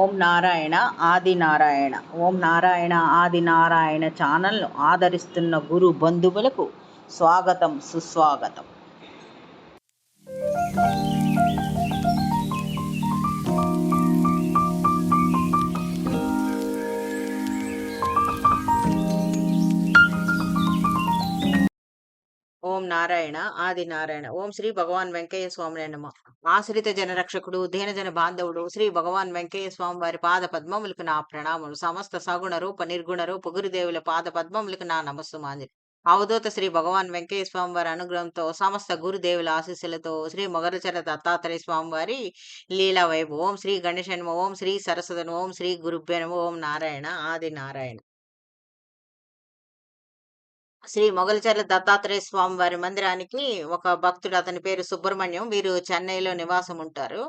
ఓం నారాయణ ఆది నారాయణ. ఓం నారాయణ ఆది నారాయణ ఛానల్ను ఆదరిస్తున్న గురు బంధువులకు స్వాగతం, సుస్వాగతం. ఓం నారాయణ ఆది నారాయణ. ఓం శ్రీ భగవాన్ వెంకయ్య స్వామి నమ. ఆశ్రిత జనరక్షకుడు, దీనజన బాంధవుడు శ్రీ భగవాన్ వెంకయ్య స్వామి వారి పాద పద్మములకు నా ప్రణామములు. సమస్త సగుణ రూప నిర్గుణ రూప గురుదేవుల పాద పద్మములకు నా నమస్సుమాంజలి. అవధూత శ్రీ భగవాన్ వెంకయ్య స్వామి వారి అనుగ్రహంతో, సమస్త గురుదేవుల ఆశీస్సులతో శ్రీ మొగరచర దత్తాత్రేయ స్వామి వారి లీలా వైభవం. ఓం శ్రీ గణేశన్మ, ఓం శ్రీ సరస్వతి, ఓం శ్రీ గురుభ్యనమ. ఓం నారాయణ ఆది నారాయణ. శ్రీ మొగలిచర్ల దత్తాత్రేయ స్వామి వారి మందిరానికి ఒక భక్తుడు, అతని పేరు సుబ్రహ్మణ్యం. వీరు చెన్నైలో నివాసం ఉంటారు.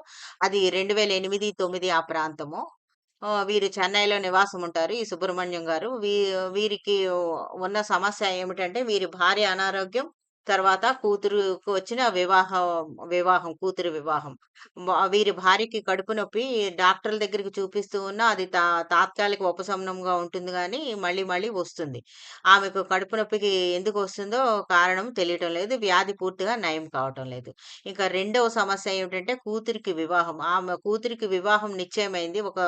అది 2008, 9 ఆ ప్రాంతము. వీరు చెన్నైలో నివాసం ఉంటారు. ఈ సుబ్రహ్మణ్యం గారు వీరికి ఉన్న సమస్య ఏమిటంటే, వీరి భార్య అనారోగ్యం, తర్వాత కూతురుకు వచ్చిన వివాహం కూతురు వివాహం. వీరి భార్యకి కడుపు నొప్పి డాక్టర్ల దగ్గరికి చూపిస్తూ ఉన్నా అది తాత్కాలిక ఉపశమనంగా ఉంటుంది గానీ మళ్ళీ మళ్ళీ వస్తుంది. ఆమెకు కడుపు నొప్పికి ఎందుకు వస్తుందో కారణం తెలియటం లేదు. వ్యాధి పూర్తిగా నయం కావటం లేదు. ఇంకా రెండవ సమస్య ఏమిటంటే, కూతురికి వివాహం. ఆమె కూతురికి వివాహం నిశ్చయమైంది. ఒక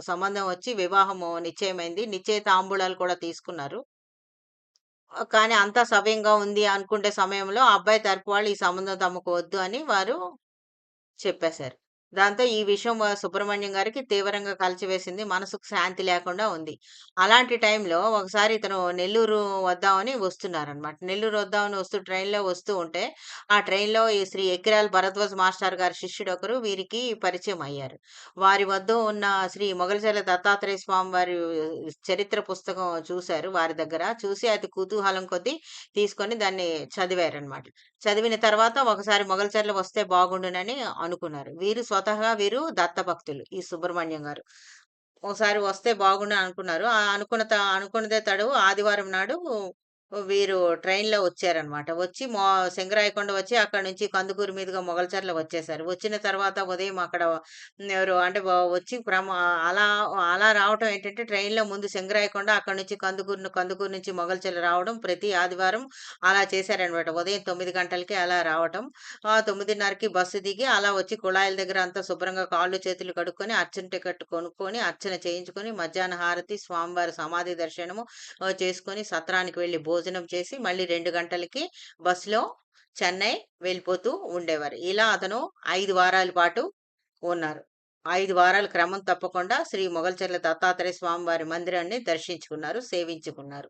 సంబంధం వచ్చి వివాహము నిశ్చయమైంది. నిశ్చయ తాంబూలాలు కూడా తీసుకున్నారు. కానీ అంతా సవ్యంగా ఉంది అనుకుంటే సమయంలో ఆ అబ్బాయి తరపు వాళ్ళు ఈ సంబంధం తమకు వద్దు అని వారు చెప్పేశారు. దాంతో ఈ విషయం సుబ్రహ్మణ్యం గారికి తీవ్రంగా కలిచివేసింది. మనసుకు శాంతి లేకుండా ఉంది. అలాంటి టైంలో ఒకసారి ఇతను నెల్లూరు వద్దామని వస్తున్నారనమాట. నెల్లూరు వద్దామని ట్రైన్‌లో వస్తూ ఉంటే, ఆ ట్రైన్‌లో ఈ శ్రీ ఎకిరాల భరద్వాజ్ మాస్టర్ గారి శిష్యుడొకరు వీరికి పరిచయం అయ్యారు. వారి వద్ద ఉన్న శ్రీ మొగలిచర్ల దత్తాత్రేయ స్వామి వారి చరిత్ర పుస్తకం చూసారు వారి దగ్గర. చూసి అది కుతూహలం కొద్దీ తీసుకొని దాన్ని చదివారనమాట. చదివిన తర్వాత ఒకసారి మొగలిచర్ల వస్తే బాగుండునని అనుకున్నారు. వీరు దత్తభక్తులు ఈ సుబ్రహ్మణ్యం గారు. ఓసారి వస్తే బాగుండు అనుకున్నారు. అనుకున్నదే తడువు ఆదివారం నాడు వీరు ట్రైన్‌లో వచ్చారనమాట. వచ్చి సింగరాయకొండ వచ్చి అక్కడి నుంచి కందుకూరు మీదుగా మొగల్చర్ల వచ్చేసారు. వచ్చిన తర్వాత ఉదయం అక్కడ ఎవరు అంటే వచ్చి అలా అలా రావటం ఏంటంటే, ట్రైన్‌లో ముందు సింగరాయకొండ, అక్కడి నుంచి కందుకూరు నుంచి మొగల్చర్ల రావడం ప్రతి ఆదివారం అలా చేశారనమాట. ఉదయం 9 గంటలకి అలా రావటం. 9:30కి బస్సు దిగి అలా వచ్చి కుళాయిల దగ్గర అంతా శుభ్రంగా కాళ్ళు చేతులు కడుక్కొని, అర్చన టికెట్ కొనుక్కొని, అర్చన చేయించుకొని, మధ్యాహ్న హారతి, స్వామివారి సమాధి దర్శనము చేసుకొని, సత్రానికి వెళ్లి భోజనం చేసి మళ్ళీ 2 గంటలకి బస్సులో చెన్నై వెళ్ళిపోతూ ఉండేవారు. ఇలా అతను 5 వారాల పాటు ఉన్నారు. 5 వారాలు క్రమం తప్పకుండా శ్రీ మొగల్చర్ల దత్తాత్రేయ స్వామి వారి మందిరాన్ని దర్శించుకున్నారు, సేవించుకున్నారు.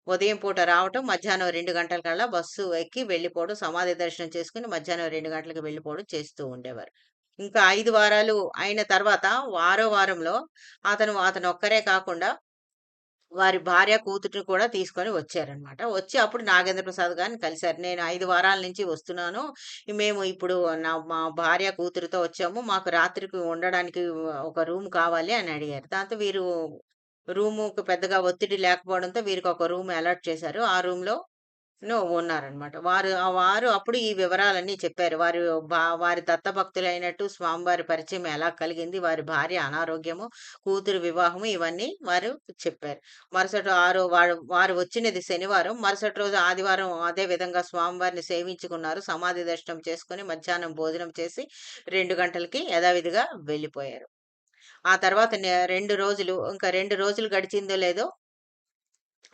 ఉదయం పూట రావటం, మధ్యాహ్నం 2 గంటలకల్లా బస్సు ఎక్కి వెళ్ళిపోవడం, సమాధి దర్శనం చేసుకొని మధ్యాహ్నం 2 గంటలకు వెళ్ళిపోవడం చేస్తూ ఉండేవారు. ఇంకా 5 వారాలు అయిన తర్వాత ఆరో వారంలో అతనొక్కరే కాకుండా వారి భార్య, కూతురిని కూడా తీసుకొని వచ్చారనమాట. వచ్చి అప్పుడు నాగేంద్ర ప్రసాద్ గారిని కలిసారు. "నేను 5 వారాల నుంచి వస్తున్నాను. మేము ఇప్పుడు మా భార్య, కూతురితో వచ్చాము. మాకు రాత్రికి ఉండడానికి ఒక రూమ్ కావాలి" అని అడిగారు. దాంతో వీరు రూముకి పెద్దగా ఒత్తిడి లేకపోవడంతో వీరికొక రూమ్ అలాట్ చేశారు. ఆ రూమ్‌లో ఉన్నారనమాట. వారు అప్పుడు ఈ వివరాలన్నీ చెప్పారు. వారి దత్తభక్తులైనట్టు స్వామివారి పరిచయం ఎలా కలిగింది, వారి భార్య అనారోగ్యము, కూతురు వివాహము ఇవన్నీ వారు చెప్పారు. మరుసటి ఆరో వారు వారు వచ్చినది శనివారం. మరుసటి రోజు ఆదివారం అదే విధంగా స్వామివారిని సేవించుకున్నారు. సమాధి దర్శనం చేసుకొని మధ్యాహ్నం భోజనం చేసి 2 గంటలకి యథావిధిగా వెళ్ళిపోయారు. ఆ తర్వాత 2 రోజులు, ఇంకా 2 రోజులు గడిచిందో లేదో,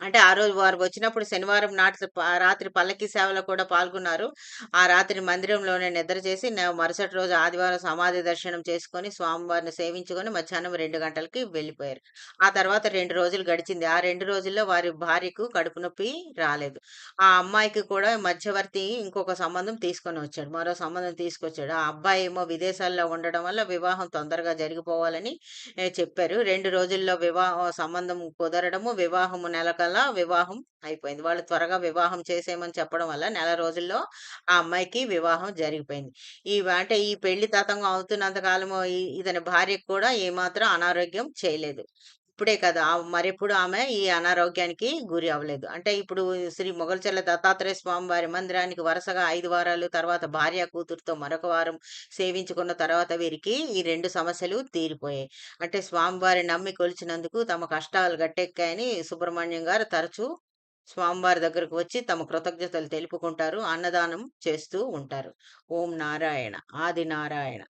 అంటే ఆ రోజు వారు వచ్చినప్పుడు శనివారం రాత్రి పల్లకీ సేవలో కూడా పాల్గొన్నారు. ఆ రాత్రి మందిరంలోనే నిద్ర చేసి మరుసటి రోజు ఆదివారం సమాధి దర్శనం చేసుకొని, స్వామివారిని సేవించుకొని మధ్యాహ్నం 2 గంటలకి వెళ్ళిపోయారు. ఆ తర్వాత 2 రోజులు గడిచింది. ఆ 2 రోజుల్లో వారి భార్యకు కడుపు నొప్పి రాలేదు. ఆ అమ్మాయికి కూడా మధ్యవర్తి ఇంకొక సంబంధం తీసుకొనొచ్చాడు. మరో సంబంధం తీసుకొచ్చాడు. ఆ అబ్బాయి ఏమో విదేశాల్లో ఉండడం వల్ల వివాహం తొందరగా జరిగిపోవాలని చెప్పారు. 2 రోజుల్లో సంబంధం కుదరడము, వివాహము నెలకల్లా వివాహం అయిపోయింది. వాళ్ళు త్వరగా వివాహం చేసేయమని చెప్పడం వల్ల నెల రోజుల్లో ఆ అమ్మాయికి వివాహం జరిగిపోయింది. అంటే ఈ పెళ్లి తతంగం అవుతున్నంత కాలము ఇతని భార్యకు కూడా ఏమాత్రం అనారోగ్యం చేయలేదు. ఇప్పుడే కాదు. మరెప్పుడు ఆమె ఈ అనారోగ్యానికి గురి అవ్వలేదు. అంటే ఇప్పుడు శ్రీ మొగల్చర్ల దత్తాత్రేయ స్వామి వారి మందిరానికి వరుసగా 5 వారాలు, తర్వాత భార్య, కూతురుతో మరొక వారం సేవించుకున్న తర్వాత వీరికి ఈ 2 సమస్యలు తీరిపోయాయి. అంటే స్వామివారిని నమ్మి కొలిచినందుకు తమ కష్టాలు గట్టెక్కాయని సుబ్రహ్మణ్యం గారు తరచూ స్వామివారి దగ్గరకు వచ్చి తమ కృతజ్ఞతలు తెలుపుకుంటారు. అన్నదానం చేస్తూ ఉంటారు. ఓం నారాయణ. ఆది నారాయణ.